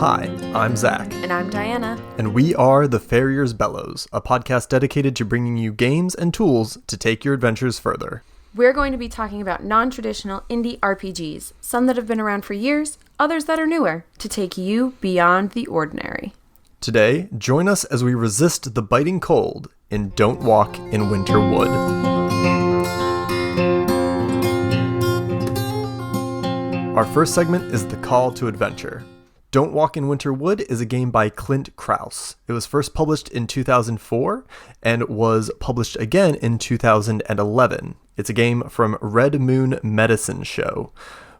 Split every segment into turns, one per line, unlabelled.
Hi, I'm Zach.
And I'm Diana.
And we are The Farrier's Bellows, a podcast dedicated to bringing you games and tools to take your adventures further.
We're going to be talking about non-traditional indie RPGs, some that have been around for years, others that are newer, to take you beyond the ordinary.
Today, join us as we resist the biting cold in Don't Walk in Winter Wood. Our first segment is The Call to Adventure. Don't Walk in Winter Wood is a game by Clint Krauss. It was first published in 2004 and was published again in 2011. It's a game from Red Moon Medicine Show.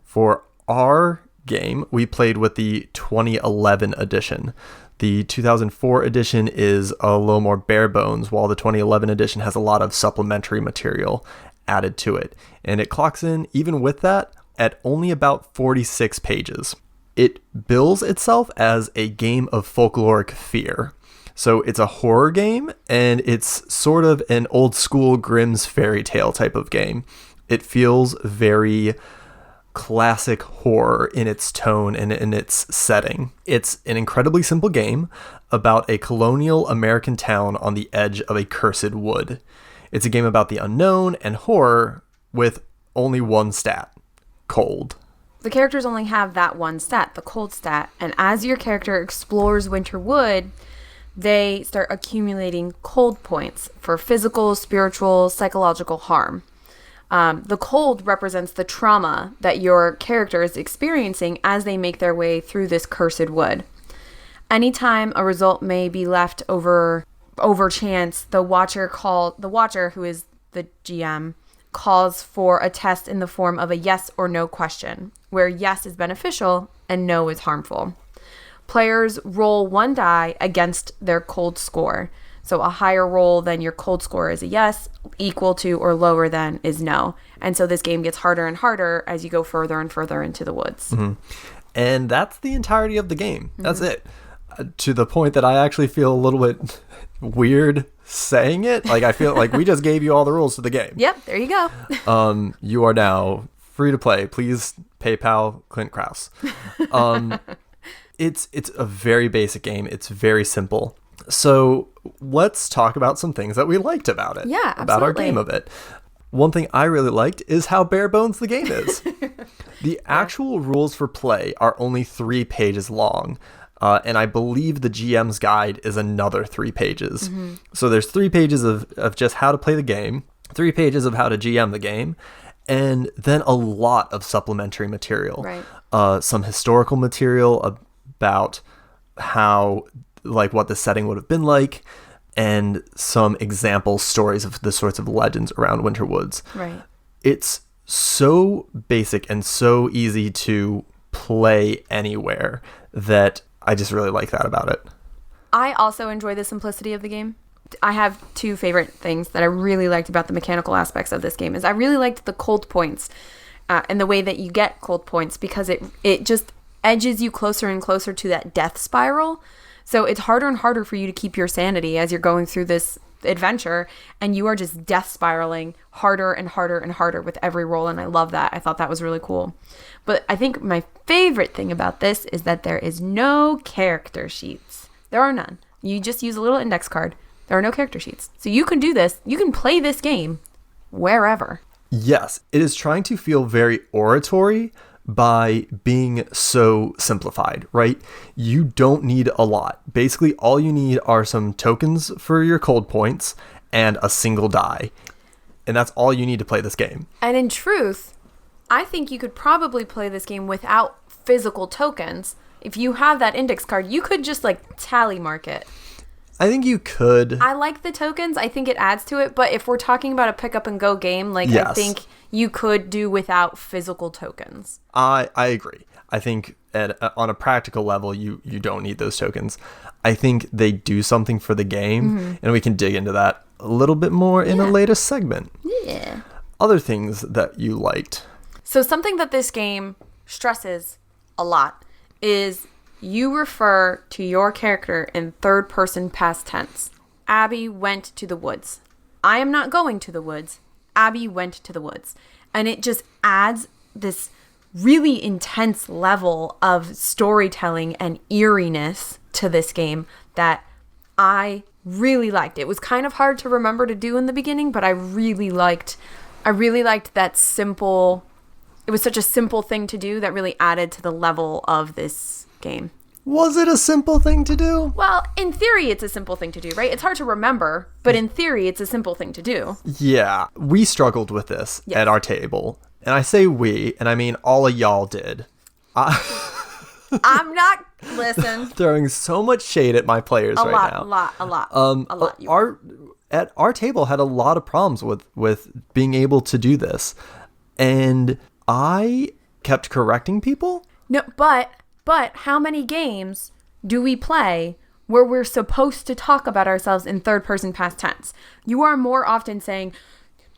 For our game, we played with the 2011 edition. The 2004 edition is a little more bare bones, while the 2011 edition has a lot of supplementary material added to it. And it clocks in, even with that, at only about 46 pages. It bills itself as a game of folkloric fear. So it's a horror game, and it's sort of an old school Grimm's fairy tale type of game. It feels very classic horror in its tone and in its setting. It's an incredibly simple game about a colonial American town on the edge of a cursed wood. It's a game about the unknown and horror with only one stat: cold.
The characters only have that one stat, the cold stat, and as your character explores Winter Wood, they start accumulating cold points for physical, spiritual, psychological harm. The cold represents the trauma that your character is experiencing as they make their way through this cursed wood. Anytime a result may be left over chance, the watcher, who is the GM, calls for a test in the form of a yes or no question, where yes is beneficial and no is harmful. Players roll one die against their cold score. So a higher roll than your cold score is a yes, equal to or lower than is no. And so this game gets harder and harder as you go further and further into the woods.
Mm-hmm. And that's the entirety of the game. Mm-hmm. That's it. To the point that I actually feel a little bit weird saying it. Like, I feel like we just gave you all the rules to the game.
Yep, there you go.
You are now free to play. Please PayPal Clint Krauss. It's a very basic game. It's very simple. So let's talk about some things that we liked about it.
Yeah, absolutely.
About our game of it. One thing I really liked is how bare bones the game is. The actual rules for play are only 3 pages long. And I believe the GM's guide is another 3 pages. Mm-hmm. So there's 3 pages of just how to play the game, 3 pages of how to GM the game, and then a lot of supplementary material.
Right.
Some historical material about how, like, what the setting would have been like, and some example stories of the sorts of legends around Winter Woods.
Right.
It's so basic and so easy to play anywhere that I just really like that about it.
I also enjoy the simplicity of the game. I have 2 favorite things that I really liked about the mechanical aspects of this game. Is I really liked the cold points and the way that you get cold points, because it just edges you closer and closer to that death spiral. So it's harder and harder for you to keep your sanity as you're going through this adventure, and you are just death spiraling harder and harder and harder with every roll, and I love that. I thought that was really cool. But I think my favorite thing about this is that there is no character sheets. There are none. You just use a little index card. There are no character sheets. So you can do this. You can play this game wherever.
Yes, it is trying to feel very oratory by being so simplified, right? You don't need a lot. Basically, all you need are some tokens for your cold points and a single die. And that's all you need to play this game.
And in truth, I think you could probably play this game without physical tokens. If you have that index card, you could just tally mark it.
I think you could.
I like the tokens. I think it adds to it. But if we're talking about a pick up and go game,
yes.
I think you could do without physical tokens.
I agree. I think on a practical level, you don't need those tokens. I think they do something for the game, mm-hmm. and we can dig into that a little bit more in a later segment.
Yeah.
Other things that you liked.
So something that this game stresses a lot is you refer to your character in third person past tense. Abby went to the woods. I am not going to the woods. Abby went to the woods. And it just adds this really intense level of storytelling and eeriness to this game that I really liked. It was kind of hard to remember to do in the beginning, but I really liked that simple. It was such a simple thing to do that really added to the level of this game.
Was it a simple thing to do?
Well, in theory, it's a simple thing to do, right? It's hard to remember, but in theory, it's a simple thing to do.
Yeah, we struggled with this at our table. And I say we, and I mean all of y'all did.
I'm not, listen.
Throwing so much shade at my players right now.
A lot.
Our table had a lot of problems with being able to do this. And I kept correcting people.
No, but how many games do we play where we're supposed to talk about ourselves in third person past tense? You are more often saying,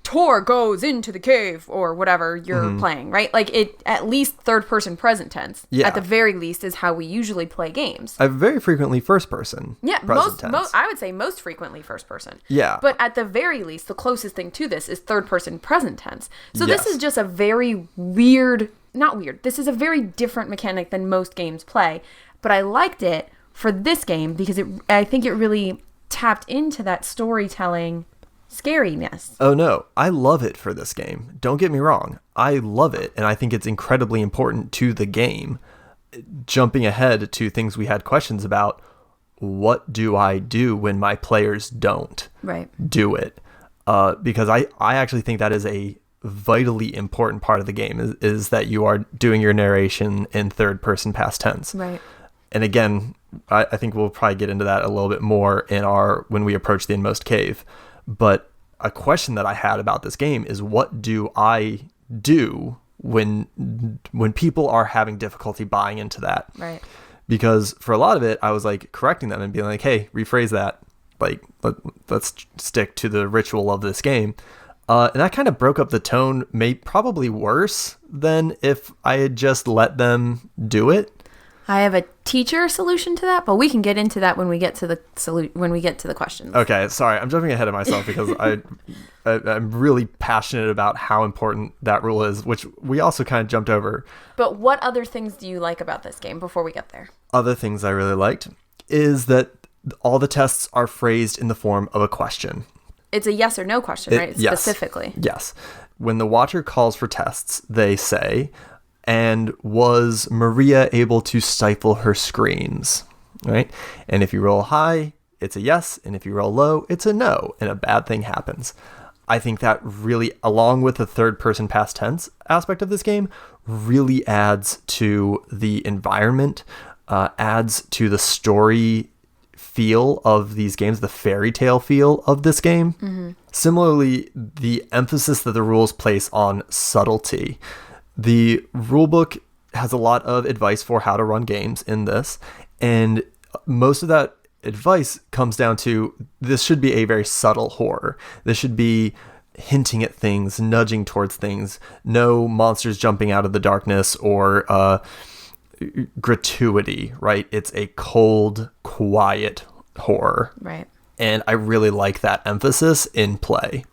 Tor goes into the cave, or whatever you're playing, right? Like, it at least third person present tense.
Yeah.
At the very least is how we usually play games.
I very frequently first person.
Yeah,
present tense.
I would say most frequently first person.
Yeah.
But at the very least, the closest thing to this is third person present tense. So this is just a very this is a very different mechanic than most games play. But I liked it for this game because I think it really tapped into that storytelling scariness.
Oh no, I love it for this game. Don't get me wrong. I love it, and I think it's incredibly important to the game. Jumping ahead to things we had questions about, what do I do when my players don't do it? Because I actually think that is a vitally important part of the game, is that you are doing your narration in third person past tense.
Right.
And again, I think we'll probably get into that a little bit more when we approach the Inmost cave. But a question that I had about this game is, what do I do when people are having difficulty buying into that?
Right.
Because for a lot of it, I was like correcting them and being like, hey, rephrase that. Like, let's stick to the ritual of this game. And that kind of broke up the tone, probably worse than if I had just let them do it.
I have a teacher solution to that, but we can get into that when we get to the questions.
Okay, sorry, I'm jumping ahead of myself because I'm really passionate about how important that rule is, which we also kind of jumped over.
But what other things do you like about this game before we get there?
Other things I really liked is that all the tests are phrased in the form of a question.
It's a yes or no question, right?
Yes.
Specifically.
Yes. When the watcher calls for tests, they say, and was Maria able to stifle her screams? Right? And if you roll high, it's a yes. And if you roll low, it's a no. And a bad thing happens. I think that really, along with the third person past tense aspect of this game, really adds to the environment, adds to the story feel of these games, the fairy tale feel of this game. Mm-hmm. Similarly, the emphasis that the rules place on subtlety. The rulebook has a lot of advice for how to run games in this, and most of that advice comes down to, this should be a very subtle horror. This should be hinting at things, nudging towards things, no monsters jumping out of the darkness or gratuity, right? It's a cold, quiet horror.
Right.
And I really like that emphasis in play.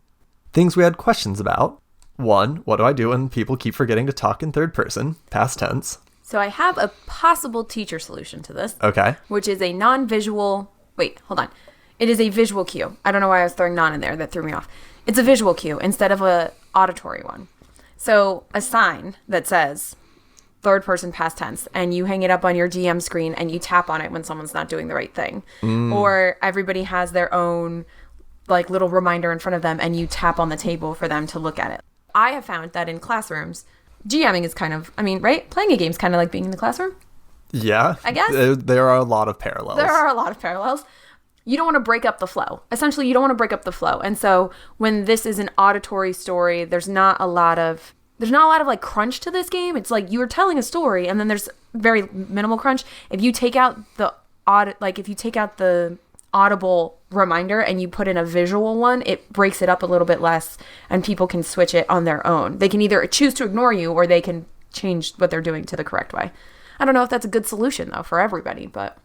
Things we had questions about. One, what do I do when people keep forgetting to talk in third person, past tense?
So I have a possible teacher solution to this.
Okay.
Which is a non-visual... Wait, hold on. It is a visual cue. I don't know why I was throwing non in there. That threw me off. It's a visual cue instead of a auditory one. So a sign that says third person past tense, and you hang it up on your GM screen and you tap on it when someone's not doing the right thing. Or everybody has their own like little reminder in front of them and you tap on the table for them to look at it. I have found that in classrooms, GMing is kind of, right? Playing a game is kind of like being in the classroom.
Yeah.
I guess.
There are a lot of parallels.
You don't want to break up the flow. Essentially, you don't want to break up the flow. And so when this is an auditory story, there's not a lot of like crunch to this game. It's like you are telling a story and then there's very minimal crunch. If you take out the audible reminder and you put in a visual one, it breaks it up a little bit less and people can switch it on their own. They can either choose to ignore you or they can change what they're doing to the correct way. I don't know if that's a good solution though for everybody, but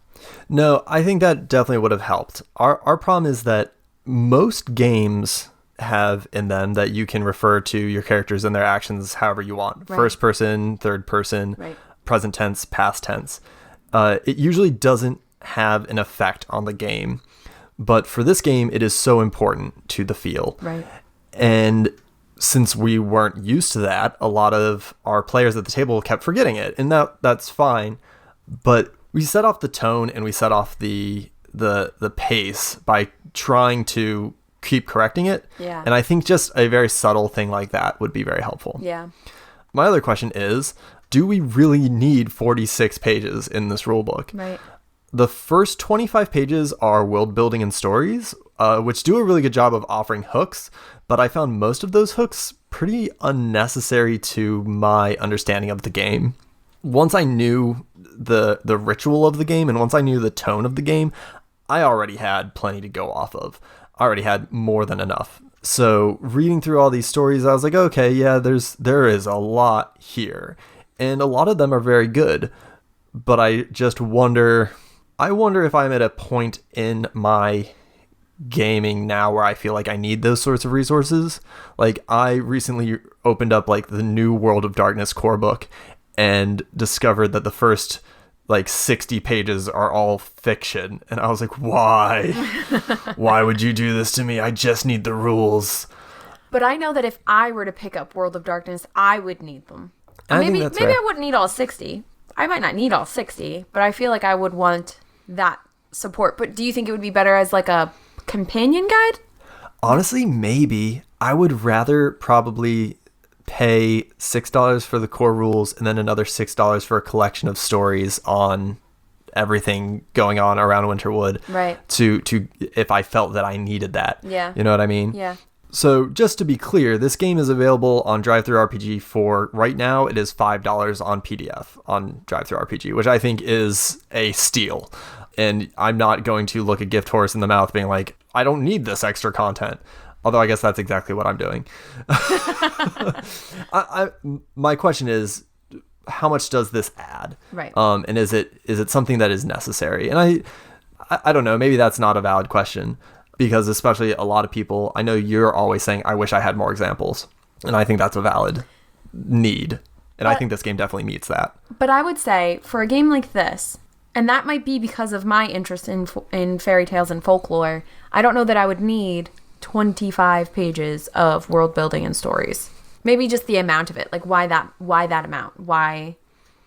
no, I think that definitely would have helped. Our problem is that most games have in them that you can refer to your characters and their actions however you want.
Right.
First person, third person,
Right.
present tense, past tense. It usually doesn't have an effect on the game. But for this game, it is so important to the feel.
Right.
And since we weren't used to that, a lot of our players at the table kept forgetting it. And that's fine. But we set off the tone and we set off the pace by trying to keep correcting it.
Yeah.
And I think just a very subtle thing like that would be very helpful.
Yeah.
My other question is, do we really need 46 pages in this rulebook?
Right.
The first 25 pages are world building and stories, which do a really good job of offering hooks, but I found most of those hooks pretty unnecessary to my understanding of the game. Once I knew the ritual of the game and once I knew the tone of the game, I already had plenty to go off of. I already had more than enough. So reading through all these stories, I was like, okay, yeah, there is a lot here. And a lot of them are very good, but I just wonder if I'm at a point in my gaming now where I feel like I need those sorts of resources. Like I recently opened up like the new World of Darkness core book and discovered that the first like 60 pages are all fiction. And I was like, why? Why would you do this to me? I just need the rules.
But I know that if I were to pick up World of Darkness, I would need them. Maybe
That's fair.
I wouldn't need all 60. I might not need all 60, but I feel like I would want that support. But do you think it would be better as like a companion guide?
Honestly, maybe. I would rather probably pay $6 for the core rules and then another $6 for a collection of stories on everything going on around Winterwood.
Right.
To if I felt that I needed that.
Yeah.
You know what I mean?
Yeah.
So just to be clear, this game is available on DriveThruRPG for right now. It is $5 on PDF on DriveThruRPG, which I think is a steal. And I'm not going to look a gift horse in the mouth being like, I don't need this extra content. Although I guess that's exactly what I'm doing. My question is, how much does this add?
Right.
And is it something that is necessary? And I don't know. Maybe that's not a valid question. Because especially a lot of people, I know you're always saying, I wish I had more examples. And I think that's a valid need. And I think this game definitely meets that.
But I would say for a game like this, and that might be because of my interest in fairy tales and folklore, I don't know that I would need 25 pages of world building and stories. Maybe just the amount of it. Like why that amount? Why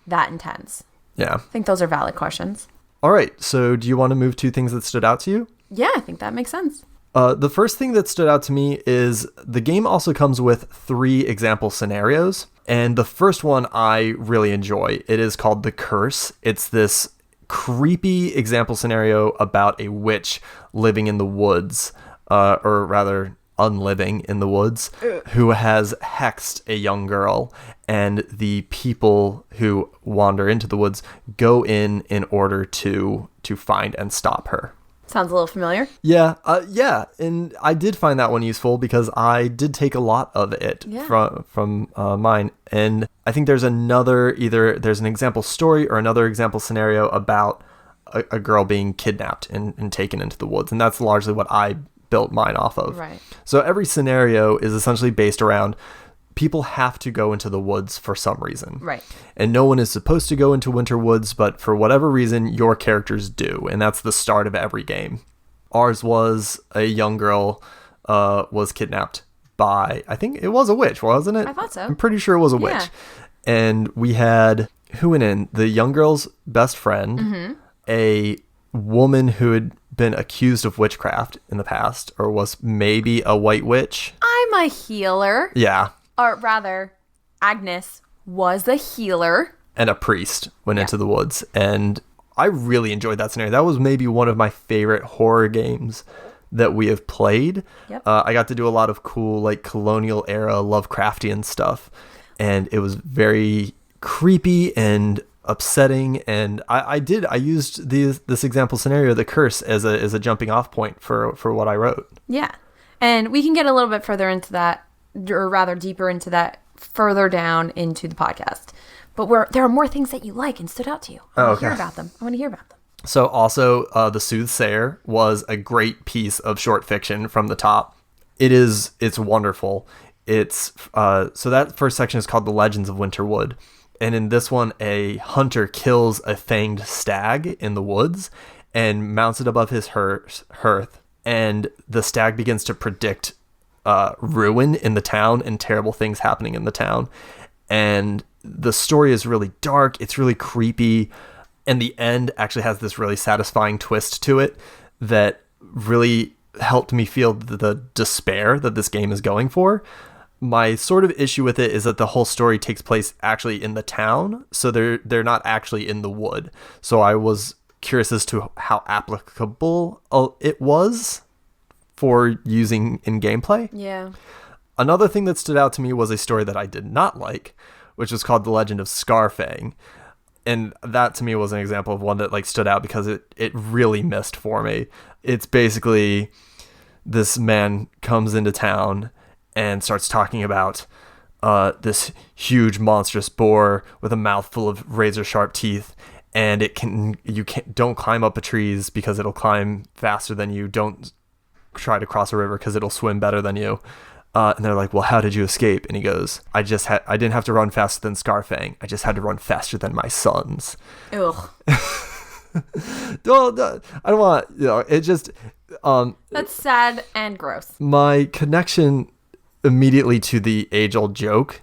that intense?
Yeah.
I think those are valid questions.
All right. So do you want to move to things that stood out to you?
Yeah, I think that makes sense.
The first thing that stood out to me is the game also comes with 3 example scenarios. And the first one I really enjoy. It is called The Curse. It's this creepy example scenario about a witch living in the woods, or rather unliving in the woods, who has hexed a young girl. And the people who wander into the woods go in order to find and stop her.
Sounds a little familiar.
Yeah, and I did find that one useful because I did take a lot of it from mine, and I think there's there's an example story or another example scenario about a girl being kidnapped and taken into the woods, and that's largely what I built mine off of.
Right.
So every scenario is essentially based around people have to go into the woods for some reason.
Right.
And no one is supposed to go into winter woods, but for whatever reason, your characters do. And that's the start of every game. Ours was a young girl was kidnapped by, I think it was a witch, wasn't it?
I thought so.
I'm pretty sure it was a witch. And we had, who went in? The young girl's best friend, a woman who had been accused of witchcraft in the past, or was maybe a white witch.
I'm a healer.
Yeah.
Or rather, Agnes was a healer.
And a priest went into the woods. And I really enjoyed that scenario. That was maybe one of my favorite horror games that we have played.
Yep.
I got to do a lot of cool, like, colonial era Lovecraftian stuff. And it was very creepy and upsetting. And I used this example scenario, The Curse, as a jumping off point for what I wrote.
Yeah. And we can get a little bit further into that, or rather deeper into that further down into the podcast. But there are more things that you like and stood out to you. I want to hear about them.
So also, The Soothsayer was a great piece of short fiction from the top. It's wonderful. It's so that first section is called The Legends of Winterwood. And in this one, a hunter kills a fanged stag in the woods and mounts it above his hearth. And the stag begins to predict ruin in the town and terrible things happening in the town. And the story is really dark. It's really creepy. And the end actually has this really satisfying twist to it that really helped me feel the despair that this game is going for. My sort of issue with it is that the whole story takes place actually in the town, so they're not actually in the wood. So I was curious as to how applicable it was for using in gameplay.
Yeah.
Another thing that stood out to me was a story that I did not like, which was called The Legend of Scarfang. And that to me was an example of one that like stood out because it really missed for me. It's basically this man comes into town and starts talking about this huge monstrous boar with a mouth full of razor sharp teeth, and don't climb up the trees because it'll climb faster than you. Don't try to cross a river because it'll swim better than you. And they're like, well, how did you escape? And he goes, I didn't have to run faster than Scarfang. I just had to run faster than my sons.
Ugh.
Well, I don't want, it just...
That's sad and gross.
My connection immediately to the age-old joke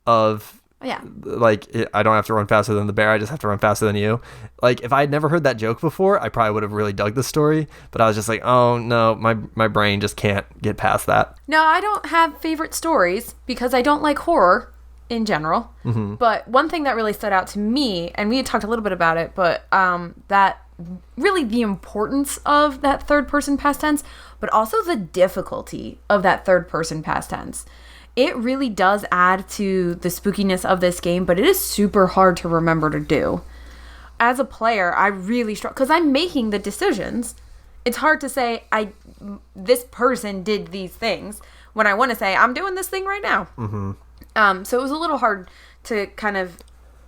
of...
Yeah.
Like, I don't have to run faster than the bear. I just have to run faster than you. Like, if I had never heard that joke before, I probably would have really dug the story. But I was just like, oh, no, my brain just can't get past that.
No, I don't have favorite stories because I don't like horror in general. Mm-hmm. But one thing that really stood out to me, and we had talked a little bit about it, but that really the importance of that third-person past tense, but also the difficulty of that third-person past tense. It really does add to the spookiness of this game, but it is super hard to remember to do. As a player, I really struggle because I'm making the decisions. It's hard to say this person did these things when I want to say I'm doing this thing right now. Mm-hmm. So it was a little hard to kind of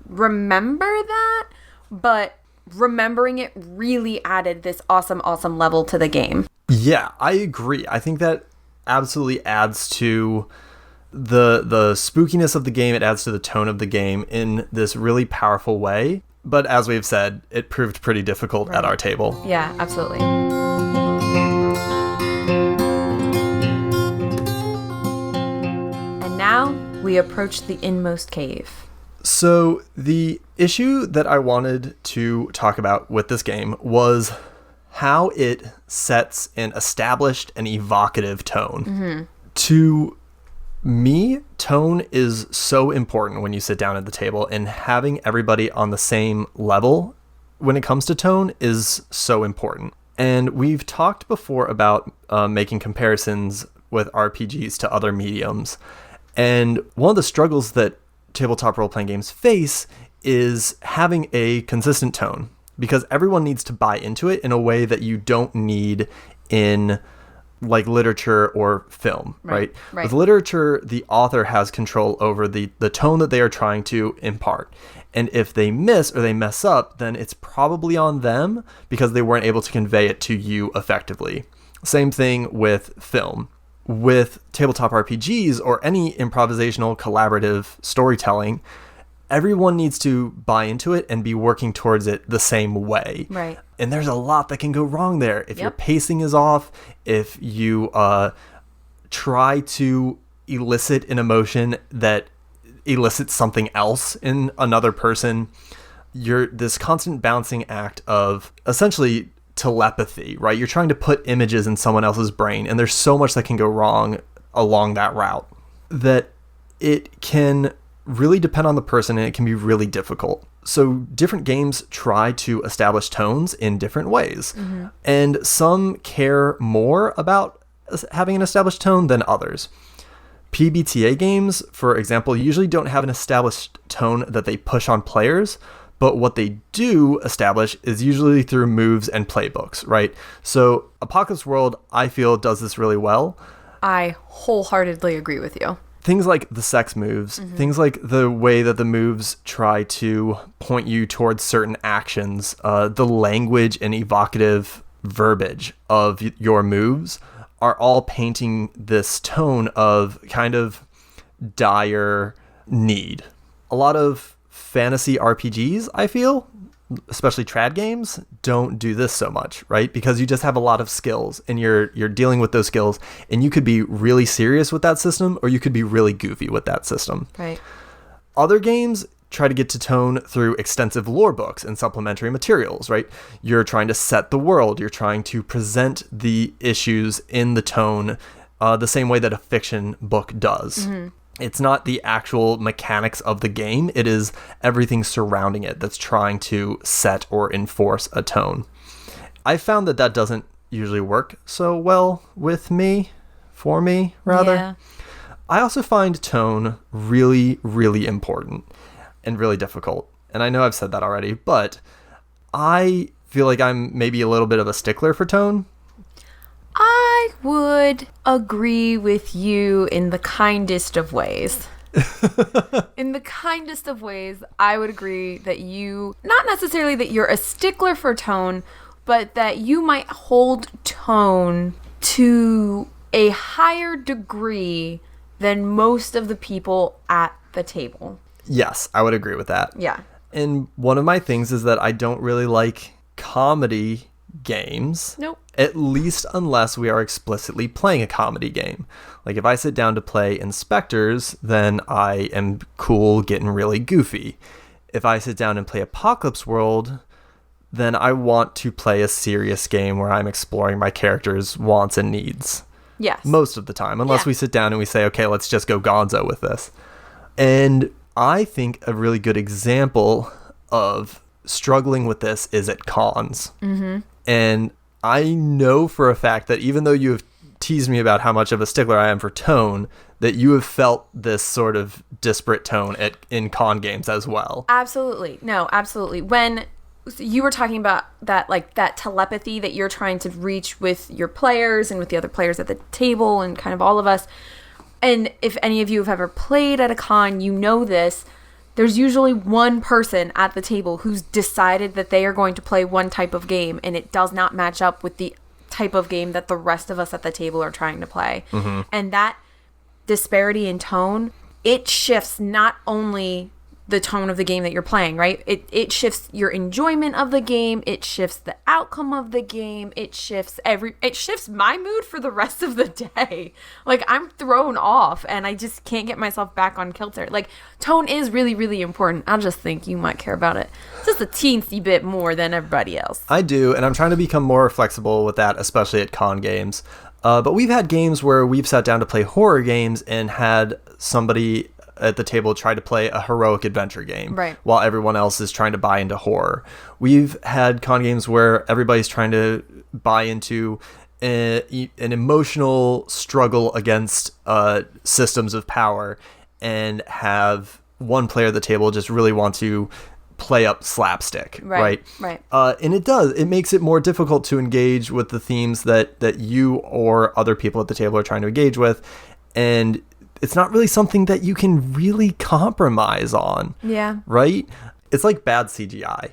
remember that, but remembering it really added this awesome level to the game.
Yeah, I agree. I think that absolutely adds to the spookiness of the game. It adds to the tone of the game in this really powerful way. But as we've said, it proved pretty difficult at our table.
Yeah, absolutely. And now we approach the Inmost Cave.
So the issue that I wanted to talk about with this game was how it sets an established and evocative tone. Mm-hmm. To me, tone is so important when you sit down at the table, and having everybody on the same level when it comes to tone is so important. And we've talked before about making comparisons with RPGs to other mediums. And one of the struggles that tabletop role-playing games face is having a consistent tone, because everyone needs to buy into it in a way that you don't need in like literature or film, right? With literature, the author has control over the tone that they are trying to impart. And if they miss or they mess up, then it's probably on them because they weren't able to convey it to you effectively. Same thing with film. With tabletop RPGs or any improvisational collaborative storytelling, everyone needs to buy into it and be working towards it the same way.
Right.
And there's a lot that can go wrong there. If your pacing is off, if you try to elicit an emotion that elicits something else in another person, you're this constant balancing act of essentially telepathy, right? You're trying to put images in someone else's brain, and there's so much that can go wrong along that route that it can really depend on the person, and it can be really difficult. So different games try to establish tones in different ways. Mm-hmm. And some care more about having an established tone than others. PBTA games, for example, usually don't have an established tone that they push on players, but what they do establish is usually through moves and playbooks, right? So Apocalypse World, I feel, does this really well.
I wholeheartedly agree with you.
Things like the sex moves, mm-hmm. things like the way that the moves try to point you towards certain actions, the language and evocative verbiage of your moves are all painting this tone of kind of dire need. A lot of fantasy RPGs, I feel, especially trad games, don't do this so much, right? Because you just have a lot of skills and you're dealing with those skills, and you could be really serious with that system or you could be really goofy with that system.
Right.
Other games try to get to tone through extensive lore books and supplementary materials, right? You're trying to set the world. You're trying to present the issues in the tone the same way that a fiction book does. Mm-hmm. It's not the actual mechanics of the game. It is everything surrounding it that's trying to set or enforce a tone. I found that doesn't usually work so well with me, for me, rather.
Yeah.
I also find tone really, really important and really difficult. And I know I've said that already, but I feel like I'm maybe a little bit of a stickler for tone.
I would agree with you in the kindest of ways. In the kindest of ways, I would agree that not necessarily that you're a stickler for tone, but that you might hold tone to a higher degree than most of the people at the table.
Yes, I would agree with that.
Yeah.
And one of my things is that I don't really like comedy games.
Nope.
At least unless we are explicitly playing a comedy game. Like if I sit down to play Inspectors, then I am cool getting really goofy. If I sit down and play Apocalypse World, then I want to play a serious game where I'm exploring my character's wants and needs.
Yes.
Most of the time, unless we sit down and we say, okay, let's just go gonzo with this. And I think a really good example of struggling with this is at cons. Mm-hmm. And I know for a fact that even though you have teased me about how much of a stickler I am for tone, that you have felt this sort of disparate tone in con games as well.
Absolutely. No, absolutely. When you were talking about that, like that telepathy that you're trying to reach with your players and with the other players at the table and kind of all of us. And if any of you have ever played at a con, you know this. There's usually one person at the table who's decided that they are going to play one type of game and it does not match up with the type of game that the rest of us at the table are trying to play. Mm-hmm. And that disparity in tone, it shifts not only the tone of the game that you're playing, right? It shifts your enjoyment of the game. It shifts the outcome of the game. It shifts my mood for the rest of the day. Like, I'm thrown off and I just can't get myself back on kilter. Like, tone is really, really important. I just think you might care about it just a teensy bit more than everybody else.
I do, and I'm trying to become more flexible with that, especially at con games. But we've had games where we've sat down to play horror games and had somebody at the table try to play a heroic adventure game,
right,
while everyone else is trying to buy into horror. We've had con games where everybody's trying to buy into an emotional struggle against systems of power, and have one player at the table just really want to play up slapstick, right? And it makes it more difficult to engage with the themes that you or other people at the table are trying to engage with, and it's not really something that you can really compromise on.
Yeah.
Right? It's like bad CGI.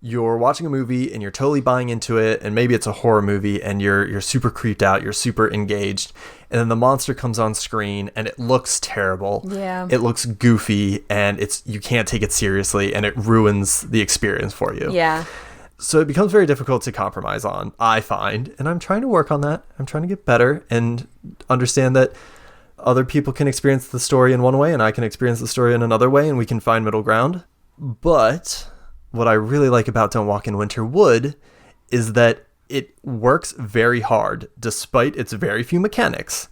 You're watching a movie and you're totally buying into it, and maybe it's a horror movie and you're super creeped out, you're super engaged, and then the monster comes on screen and it looks terrible.
Yeah.
It looks goofy and you can't take it seriously, and it ruins the experience for you.
Yeah.
So it becomes very difficult to compromise on, I find, and I'm trying to work on that. I'm trying to get better and understand that other people can experience the story in one way and I can experience the story in another way, and we can find middle ground. But what I really like about Don't Walk in Winter Wood is that it works very hard, despite its very few mechanics,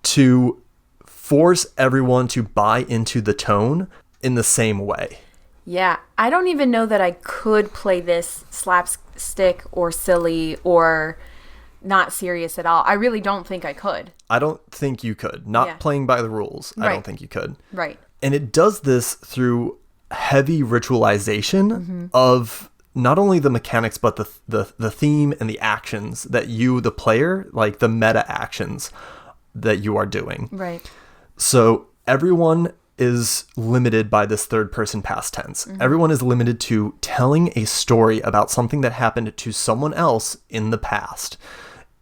to force everyone to buy into the tone in the same way.
Yeah, I don't even know that I could play this slapstick or silly or not serious at all. I really don't think I could.
I don't think you could. Not playing by the rules.
Right.
I don't think you could.
Right.
And it does this through heavy ritualization of not only the mechanics, but the theme and the actions that you, the player, like the meta actions that you are doing.
Right.
So everyone is limited by this third person past tense. Everyone is limited to telling a story about something that happened to someone else in the past.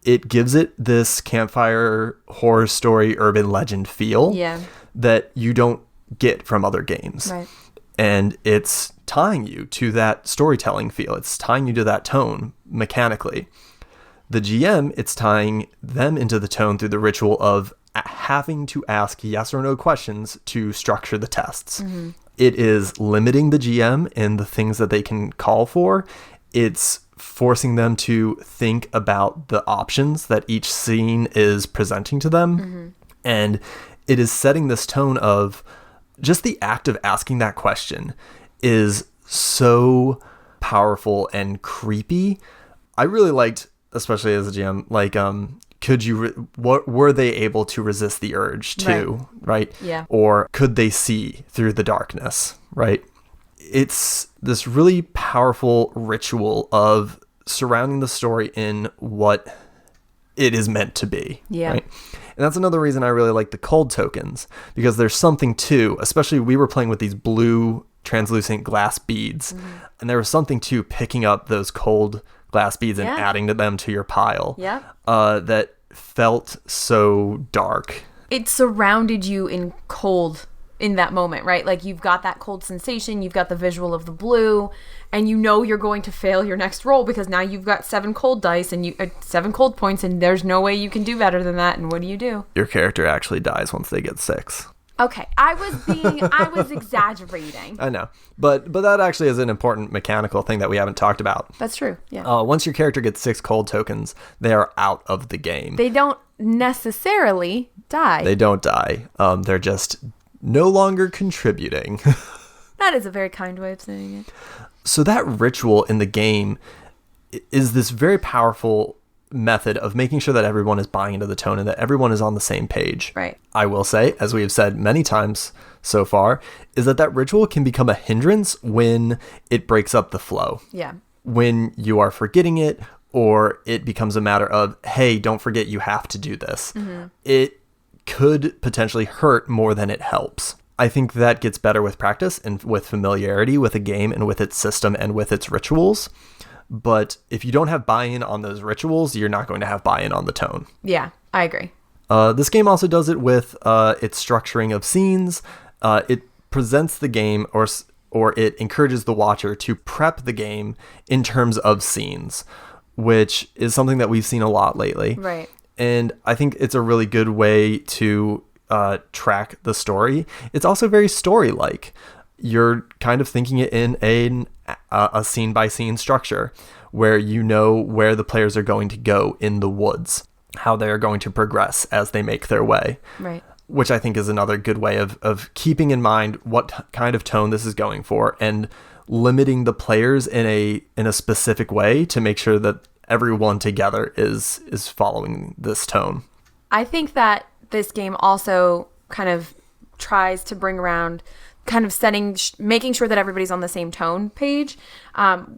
it gives it this campfire horror story, urban legend feel that you don't get from other games.
Right.
And it's tying you to that storytelling feel. It's tying you to that tone mechanically. The GM, it's tying them into the tone through the ritual of having to ask yes or no questions to structure the tests. Mm-hmm. It is limiting the GM in the things that they can call for. It's forcing them to think about the options that each scene is presenting to them. Mm-hmm. And it is setting this tone of just the act of asking that question is so powerful and creepy. I really liked, especially as a GM, like, were they able to resist the urge to, right?
Yeah.
Or could they see through the darkness, right? It's this really powerful ritual of surrounding the story in what it is meant to be.
Yeah.
Right? And that's another reason I really like the cold tokens, because there's something to, especially we were playing with these blue translucent glass beads, and there was something to picking up those cold glass beads and adding to them to your pile that felt so dark.
It surrounded you in cold in that moment, right? Like, you've got that cold sensation, you've got the visual of the blue, and you know you're going to fail your next roll because now you've got 7 cold dice and 7 cold points, and there's no way you can do better than that. And what do?
Your character actually dies once they get 6.
Okay, I was exaggerating.
I know, but that actually is an important mechanical thing that we haven't talked about.
That's true. Yeah.
Once your character gets 6 cold tokens, they are out of the game.
They don't necessarily die.
They don't die. They're just no longer contributing.
That is a very kind way of saying it.
So that ritual in the game is this very powerful method of making sure that everyone is buying into the tone and that everyone is on the same page.
Right.
I will say, as we have said many times so far, is that ritual can become a hindrance when it breaks up the flow.
Yeah.
When you are forgetting it, or it becomes a matter of, hey, don't forget you have to do this. Mm-hmm. It could potentially hurt more than it helps. I think that gets better with practice and with familiarity with a game and with its system and with its rituals. But if you don't have buy-in on those rituals, you're not going to have buy-in on the tone.
Yeah, I agree.
This game also does it with its structuring of scenes. It presents the game or it encourages the watcher to prep the game in terms of scenes, which is something that we've seen a lot lately.
Right.
And I think it's a really good way to track the story. It's also very story-like. You're kind of thinking it in a scene-by-scene structure where you know where the players are going to go in the woods, how they're going to progress as they make their way.
Right.
Which I think is another good way of keeping in mind what kind of tone this is going for and limiting the players in a specific way to make sure that everyone together is following this tone.
I think that this game also kind of tries to bring around kind of making sure that everybody's on the same tone page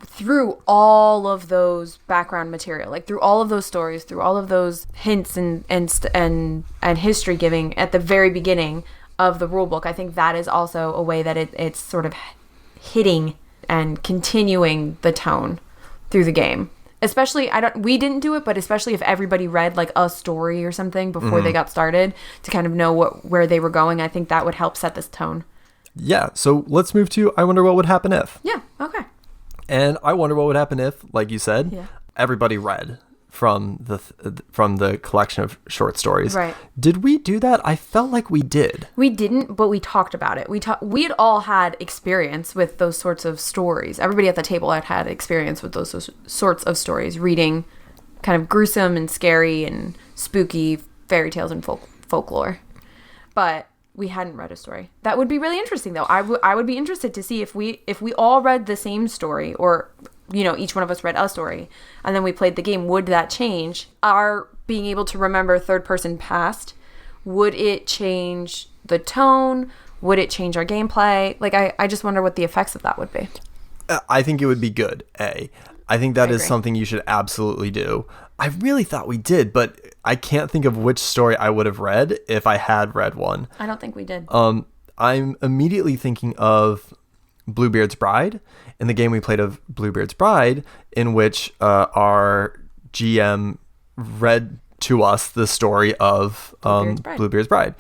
through all of those background material, like through all of those stories, through all of those hints and history giving at the very beginning of the rulebook. I think that is also a way that it's sort of hitting and continuing the tone through the game. Especially, we didn't do it, but especially if everybody read like a story or something before they got started to kind of know where they were going, I think that would help set this tone.
Yeah, so let's move to I Wonder What Would Happen If.
Yeah, okay.
And I wonder what would happen if, like you said, everybody read from the collection of short stories.
Right.
Did we do that? I felt like we did.
We didn't, but we talked about it. We had all had experience with those sorts of stories. Everybody at the table had experience with those sorts of stories, reading kind of gruesome and scary and spooky fairy tales and folklore. But we hadn't read a story. That would be really interesting, though. I would be interested to see if we all read the same story, or each one of us read a story, and then we played the game. Would that change our being able to remember third person past? Would it change the tone? Would it change our gameplay? Like, I just wonder what the effects of that would be.
I think it would be good. I think that is something you should absolutely do. I really thought we did, but I can't think of which story I would have read if I had read one.
I don't think we did.
I'm immediately thinking of Bluebeard's Bride, in the game we played of Bluebeard's Bride, in which our GM read to us the story of Bluebeard's Bride,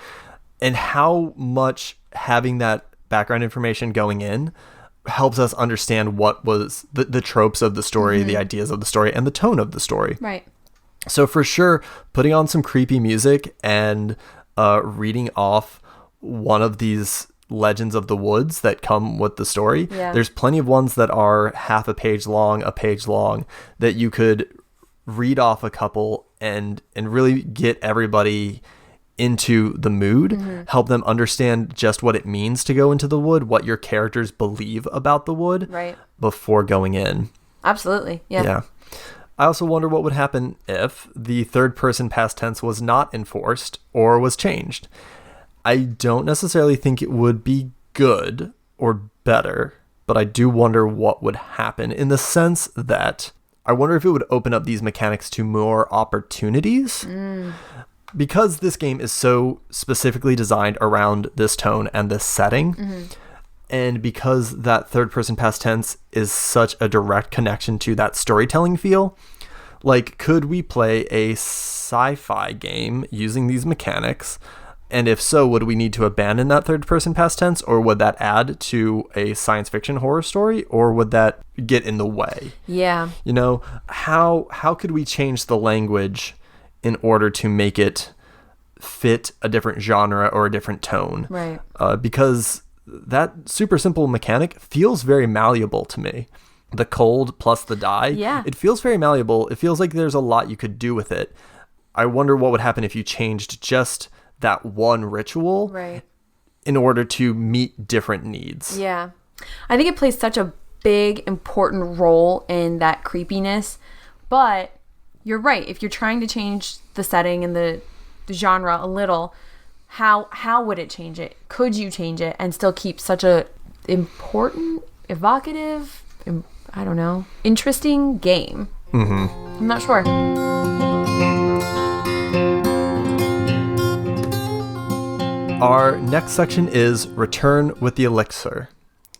and how much having that background information going in helps us understand what was the tropes of the story, the ideas of the story, and the tone of the story.
Right.
So for sure, putting on some creepy music and reading off one of these Legends of the Woods that come with the story.
Yeah.
There's plenty of ones that are half a page long, that you could read off a couple and really get everybody into the mood, help them understand just what it means to go into the wood, what your characters believe about the wood before going in.
Absolutely. Yeah.
I also wonder what would happen if the third person past tense was not enforced or was changed. I don't necessarily think it would be good or better, but I do wonder what would happen, in the sense that I wonder if it would open up these mechanics to more opportunities. Because this game is so specifically designed around this tone and this setting, and because that third person past tense is such a direct connection to that storytelling feel, like, could we play a sci-fi game using these mechanics? And if so, would we need to abandon that third person past tense, or would that add to a science fiction horror story, or would that get in the way?
Yeah.
You know, how could we change the language in order to make it fit a different genre or a different tone?
Right.
Because that super simple mechanic feels very malleable to me. The cold plus the die.
Yeah.
It feels very malleable. It feels like there's a lot you could do with it. I wonder what would happen if you changed just that one ritual in order to meet different needs.
Yeah. I think it plays such a big, important role in that creepiness. But you're right. If you're trying to change the setting and the genre a little, how would it change it? Could you change it and still keep such a important, evocative, I don't know, interesting game? I'm not sure.
Our next section is Return with the Elixir.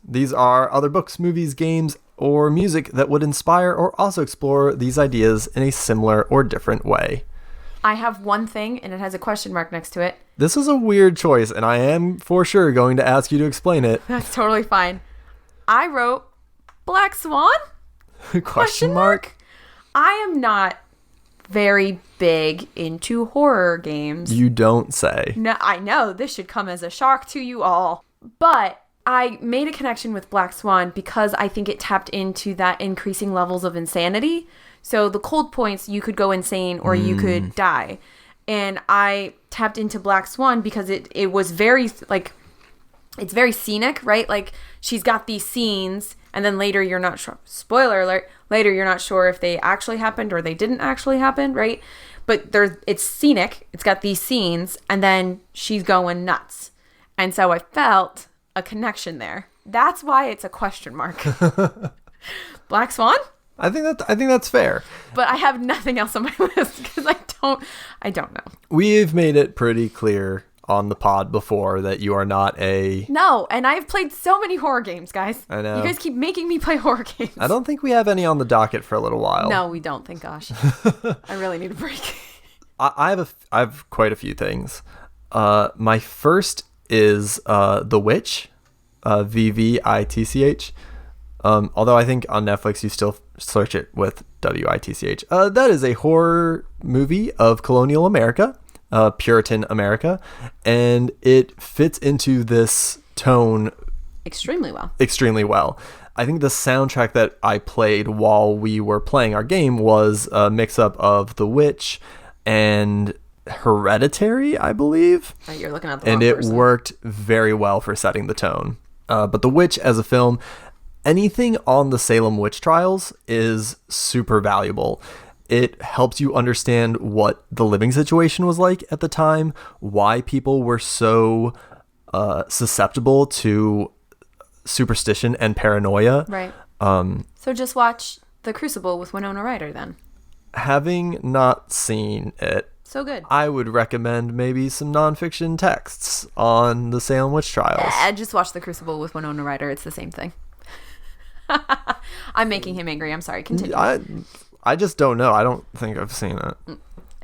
These are other books, movies, games, or music that would inspire or also explore these ideas in a similar or different way.
I have one thing, and it has a question mark next to it.
This is a weird choice, and I am for sure going to ask you to explain it.
That's totally fine. I wrote Black Swan?
Question mark?
I am not very big into horror games.
You don't say.
No, I know this should come as a shock to you all, but I made a connection with Black Swan because I think it tapped into that increasing levels of insanity. So the cold points, you could go insane or you could die. And I tapped into Black Swan because it was very, like, it's very scenic, right? Like, she's got these scenes, and then later you're not sure, spoiler alert, later you're not sure if they actually happened or they didn't actually happen, right? But it's scenic, it's got these scenes, and then she's going nuts. And so I felt a connection there. That's why it's a question mark. Black Swan?
I think that's fair.
But I have nothing else on my list because I don't know.
We've made it pretty clear on the pod before that you are not a...
No, and I've played so many horror games, guys.
I know.
You guys keep making me play horror games.
I don't think we have any on the docket for a little while.
No, we don't, thank gosh. I really need a break.
I have quite a few things. My first is The Witch, VVITCH. Although I think on Netflix you still search it with WITCH. That is a horror movie of colonial America, Puritan America, and it fits into this tone
extremely well. I think the soundtrack that I played while we were playing our game was a mix-up of The Witch and Hereditary, I believe. Oh, you're looking at the
and
wrong
it
person.
Worked very well for setting the tone. But The Witch as a film, anything on the Salem witch trials is super valuable. It helps you understand what the living situation was like at the time, why people were so susceptible to superstition and paranoia.
Right. So just watch The Crucible with Winona Ryder then.
Having not seen it,
so good.
I would recommend maybe some nonfiction texts on the Salem witch trials.
Just watch The Crucible with Winona Ryder. It's the same thing. I'm making him angry. I'm sorry. Continue.
I just don't know. I don't think I've seen it.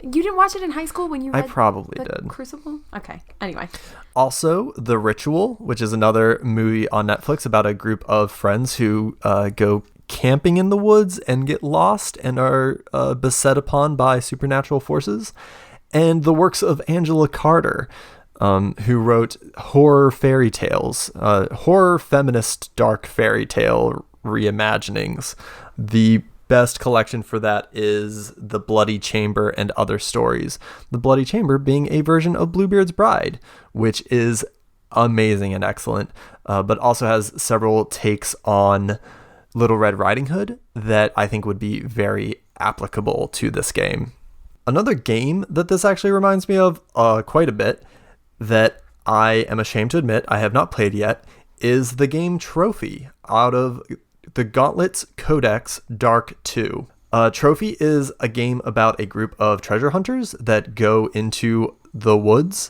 You didn't watch it in high school when you read
I probably
the
did.
Crucible? Okay. Anyway.
Also, The Ritual, which is another movie on Netflix about a group of friends who go camping in the woods and get lost and are beset upon by supernatural forces. And the works of Angela Carter, who wrote horror fairy tales, horror feminist dark fairy tale reimaginings. The best collection for that is The Bloody Chamber and Other Stories. The Bloody Chamber being a version of Bluebeard's Bride, which is amazing and excellent, but also has several takes on Little Red Riding Hood that I think would be very applicable to this game. Another game that this actually reminds me of quite a bit that I am ashamed to admit I have not played yet is the game Trophy out of the Gauntlet's Codex Dark 2. Trophy is a game about a group of treasure hunters that go into the woods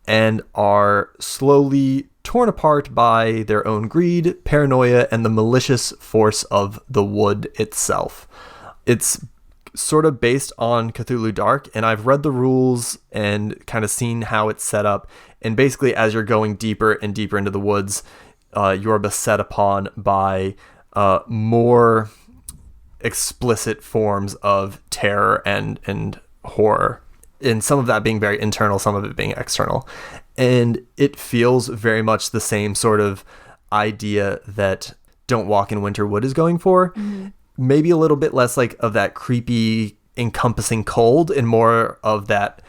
and are slowly torn apart by their own greed, paranoia, and the malicious force of the wood itself. It's sort of based on Cthulhu Dark, and I've read the rules and kind of seen how it's set up. And basically, as you're going deeper and deeper into the woods, you're beset upon by more explicit forms of terror and horror, and some of that being very internal, some of it being external. And it feels very much the same sort of idea that Don't Walk in Winter Wood is going for. Mm-hmm. Maybe a little bit less like of that creepy, encompassing cold and more of that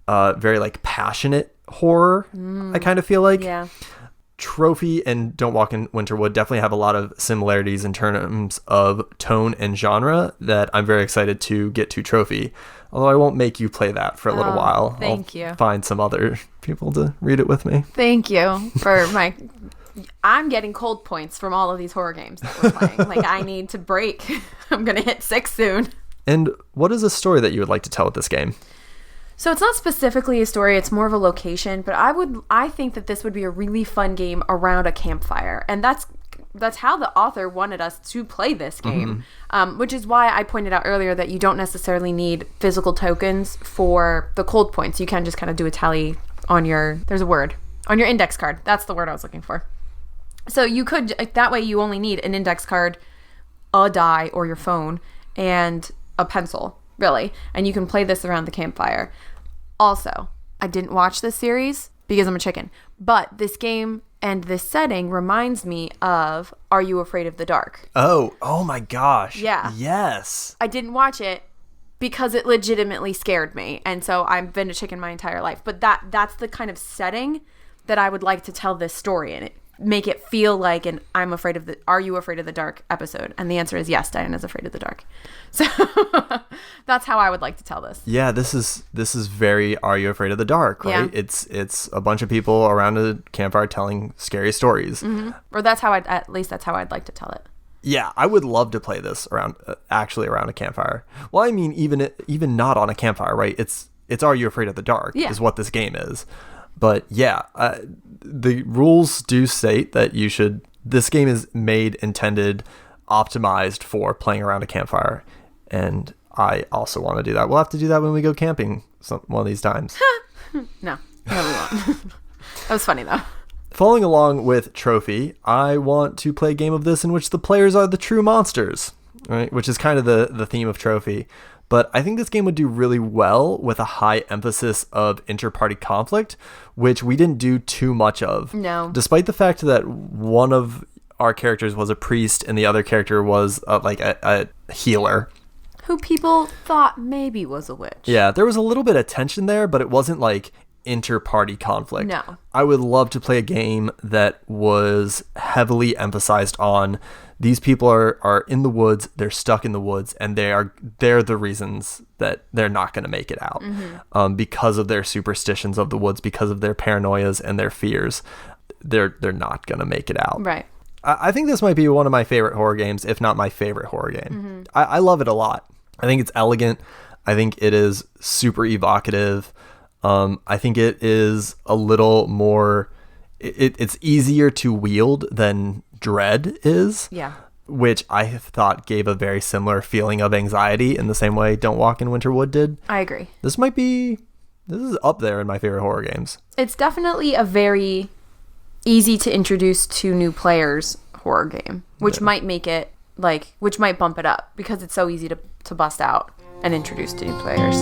very like passionate horror, I kind of feel like.
Yeah.
Trophy and Don't Walk in Winter Wood definitely have a lot of similarities in terms of tone and genre that I'm very excited to get to Trophy. Although I won't make you play that for a little while.
Thank you.
Find some other people to read it with me.
Thank you for my... I'm getting cold points from all of these horror games that we're playing. Like, I need to break. I'm going to hit 6 soon.
And what is a story that you would like to tell with this game?
So it's not specifically a story, it's more of a location, but I think that this would be a really fun game around a campfire. And that's how the author wanted us to play this game, which is why I pointed out earlier that you don't necessarily need physical tokens for the cold points. You can just kind of do a tally on your index card. That's the word I was looking for. So you could, that way you only need an index card, a die or your phone, and a pencil, really. And you can play this around the campfire. Also, I didn't watch this series because I'm a chicken, but this game and this setting reminds me of Are You Afraid of the Dark?
Oh my gosh.
Yeah.
Yes.
I didn't watch it because it legitimately scared me. And so I've been a chicken my entire life. But that's the kind of setting that I would like to tell this story in. It make it feel like an Are You Afraid of the Dark episode? And the answer is yes, Diana's afraid of the dark. So that's how I would like to tell this.
Yeah, this is very Are You Afraid of the Dark, right?
Yeah.
It's a bunch of people around a campfire telling scary stories.
Mm-hmm. Or that's how that's how I'd like to tell it.
Yeah, I would love to play this around a campfire. Well, I mean, even not on a campfire, right? It's Are You Afraid of the Dark is what this game is. But yeah, the rules do state that this game is intended, optimized for playing around a campfire. And I also want to do that. We'll have to do that when we go camping one of these times.
No, we won't. That was funny though.
Following along with Trophy, I want to play a game of this in which the players are the true monsters, right? Which is kind of the theme of Trophy. But I think this game would do really well with a high emphasis of inter-party conflict, which we didn't do too much of.
No.
Despite the fact that one of our characters was a priest and the other character was a healer.
Who people thought maybe was a witch.
Yeah, there was a little bit of tension there, but it wasn't like inter-party conflict.
No.
I would love to play a game that was heavily emphasized on these people are in the woods, they're stuck in the woods, and they're the reasons that they're not going to make it out because of their superstitions of the woods, because of their paranoias and their fears. They're not going to make it out.
Right.
I think this might be one of my favorite horror games, if not my favorite horror game. Mm-hmm. I love it a lot. I think it's elegant. I think it is super evocative. I think it is a little more... It's easier to wield than Dread is.
Yeah.
which I thought gave a very similar feeling of anxiety in the same way Don't Walk in Winterwood did.
I agree.
This is up there in my favorite horror games.
It's definitely a very easy to introduce to new players horror game, which might make it which might bump it up because it's so easy to bust out and introduce to new players.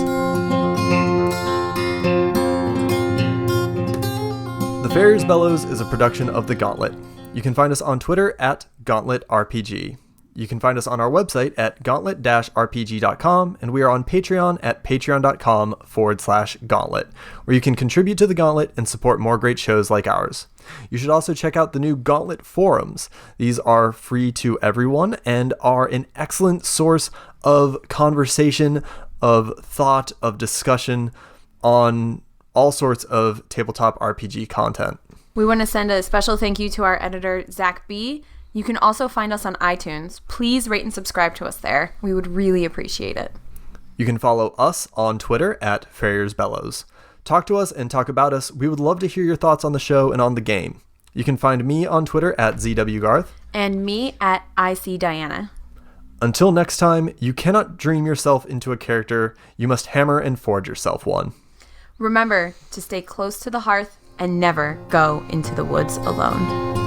The Farrier's Bellows is a production of The Gauntlet. You can find us on Twitter at GauntletRPG. You can find us on our website at gauntlet-rpg.com, and we are on Patreon at patreon.com/gauntlet, where you can contribute to The Gauntlet and support more great shows like ours. You should also check out the new Gauntlet forums. These are free to everyone and are an excellent source of conversation, of thought, of discussion on all sorts of tabletop RPG content.
We want to send a special thank you to our editor, Zach B. You can also find us on iTunes. Please rate and subscribe to us there. We would really appreciate it.
You can follow us on Twitter at Farrier's Bellows. Talk to us and talk about us. We would love to hear your thoughts on the show and on the game. You can find me on Twitter at ZWGarth.
And me at ICDiana.
Until next time, you cannot dream yourself into a character. You must hammer and forge yourself one.
Remember to stay close to the hearth and never go into the woods alone.